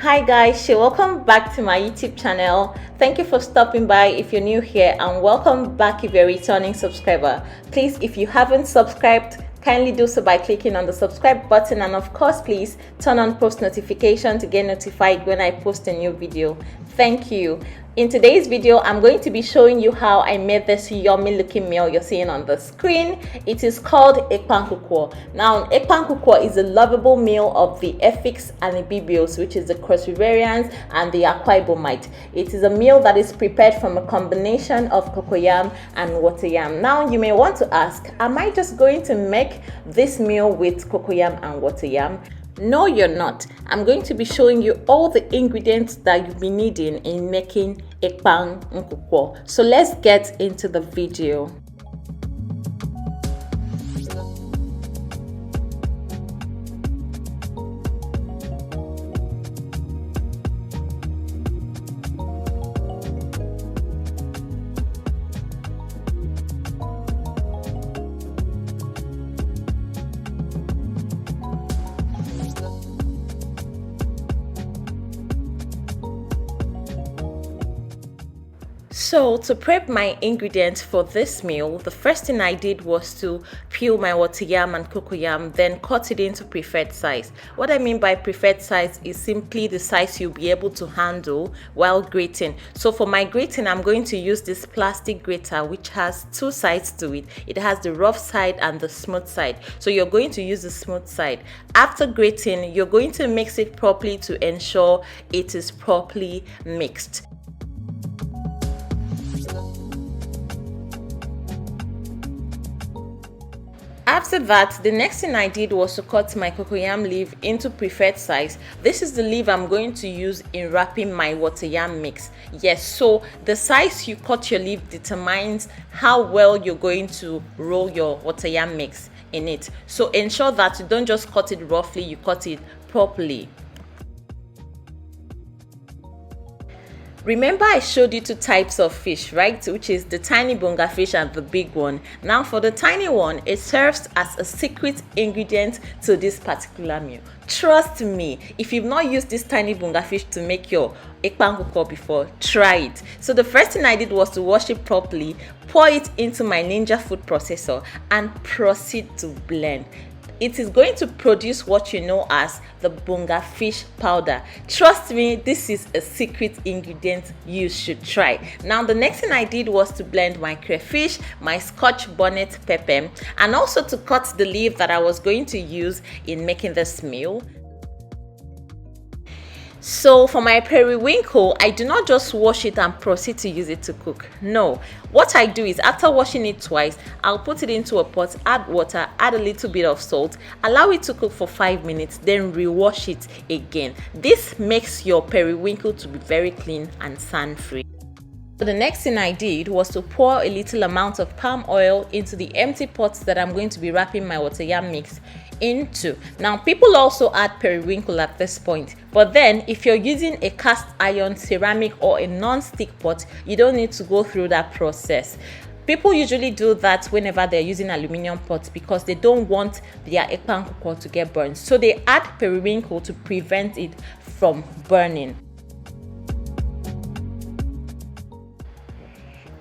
Hi guys, welcome back to my YouTube channel. Thank you for stopping by if you're new here, and welcome back if you're a returning subscriber. Please, if you haven't subscribed, kindly do so by clicking on the subscribe button, and of course please turn on post notification to get notified when I post a new video. Thank you. In today's video, I'm going to be showing you how I made this yummy looking meal you're seeing on the screen. It is called Nkukwo. Now, Nkukwo is a lovable meal of the Efiks and the Ibibios, which is the Cross Riverians and the Akwa Ibomite. It is a meal that is prepared from a combination of cocoyam and water yam. Now, you may want to ask, am I just going to make this meal with cocoyam and water yam? No, you're not. I'm going to be showing you all the ingredients that you'll be needing in making Ekpang Nkukwo. So let's get into the video. So to prep my ingredients for this meal, the first thing I did was to peel my water yam and cocoyam, then cut it into preferred size. What I mean by preferred size is simply the size you'll be able to handle while grating. So for my grating, I'm going to use this plastic grater which has two sides to it. It has the rough side and the smooth side. So you're going to use the smooth side. After grating, you're going to mix it properly to ensure it is properly mixed. After that, the next thing I did was to cut my cocoyam leaf into preferred size. This is the leaf I'm going to use in wrapping my water yam mix. Yes, so the size you cut your leaf determines how well you're going to roll your water yam mix in it. So ensure that you don't just cut it roughly, you cut it properly. Remember, I showed you two types of fish, right? Which is the tiny bonga fish and the big one. Now for the tiny one, it serves as a secret ingredient to this particular meal. Trust me, if you've not used this tiny bonga fish to make your Ekpang Nkukwo before, try it. So the first thing I did was to wash it properly, pour it into my Ninja food processor, and proceed to blend. It is going to produce what you know as the bonga fish powder. Trust me, this is a secret ingredient you should try. Now, the next thing I did was to blend my crayfish, my scotch bonnet pepper, and also to cut the leaf that I was going to use in making this meal. So for my periwinkle, I do not just wash it and proceed to use it to cook. No, what I do is after washing it twice, I'll put it into a pot, add water, add a little bit of salt, allow it to cook for 5 minutes, then rewash it again. This makes your periwinkle to be very clean and sand-free. So the next thing I did was to pour a little amount of palm oil into the empty pots that I'm going to be wrapping my water yam mix into. Now, people also add periwinkle at this point, but then if you're using a cast iron, ceramic, or a non-stick pot, you don't need to go through that process. People usually do that whenever they're using aluminum pots because they don't want their Ekpang Nkukwo to get burned. So they add periwinkle to prevent it from burning.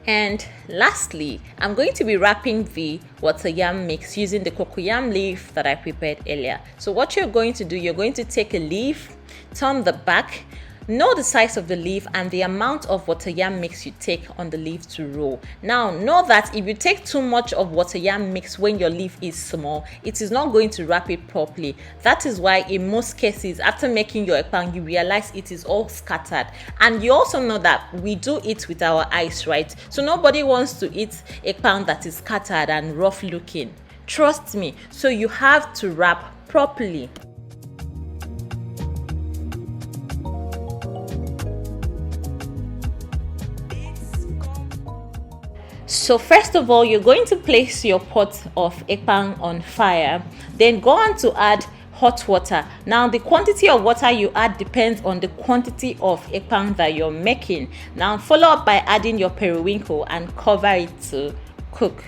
And lastly, I'm going to be wrapping the water yam mix using the cocoyam leaf that I prepared earlier. So what you're going to do, you're going to take a leaf, turn the back, know the size of the leaf and the amount of water yam mix you take on the leaf to roll. Now, know that if you take too much of water yam mix when your leaf is small, it is not going to wrap it properly. That is why in most cases, after making your ekpang, you realize it is all scattered. And you also know that we do it with our eyes, right? So nobody wants to eat ekpang that is scattered and rough looking. Trust me. So you have to wrap properly. So first of all, you're going to place your pot of ekpang on fire, then go on to add hot water. Now the quantity of water you add depends on the quantity of ekpang that you're making. Now follow up by adding your periwinkle and cover it to cook.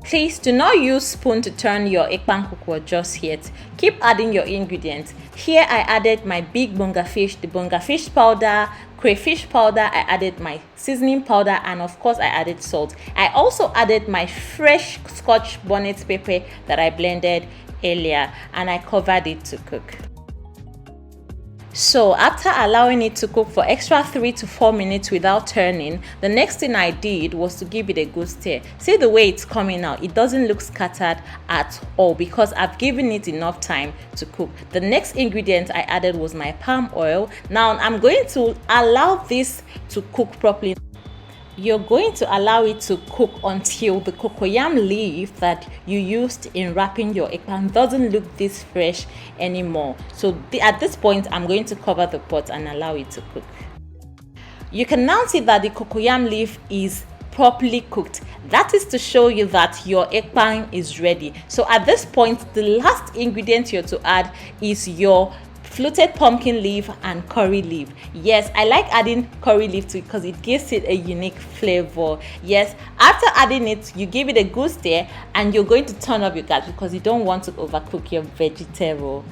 Please do not use spoon to turn your Ekpang Nkukwo just yet. Keep adding your ingredients. Here I added my big bonga fish, the bonga fish powder, crayfish powder, I added my seasoning powder, and of course I added salt. I also added my fresh Scotch bonnet pepper that I blended earlier, and I covered it to cook. So after allowing it to cook for extra 3 to 4 minutes without turning, the next thing I did was to give it a good stir. See the way it's coming out, it doesn't look scattered at all because I've given it enough time to cook. The next ingredient I added was my palm oil. Now I'm going to allow this to cook properly. You're going to allow it to cook until the cocoyam leaf that you used in wrapping your ekpang doesn't look this fresh anymore. So at this point, I'm going to cover the pot and allow it to cook. You can now see that the cocoyam leaf is properly cooked. That is to show you that your ekpang is ready. So at this point, the last ingredient you're to add is your fluted pumpkin leaf and curry leaf. Yes, I like adding curry leaf to it because it gives it a unique flavor. Yes, after adding it, you give it a good stir and you're going to turn up your gas because you don't want to overcook your vegetable.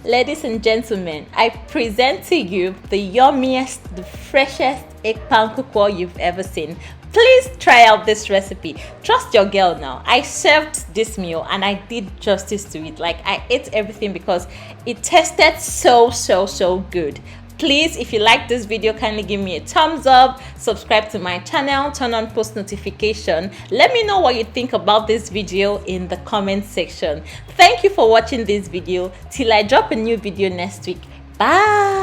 Ladies and gentlemen, I present to you the yummiest, the freshest Ekpang Nkukwo you've ever seen. Please try out this recipe. Trust your girl now. I served this meal and I did justice to it. Like, I ate everything because it tasted so good. Please, if you like this video, kindly give me a thumbs up, subscribe to my channel, turn on post notification. Let me know what you think about this video in the comment section. Thank you for watching this video. Till I drop a new video next week. Bye.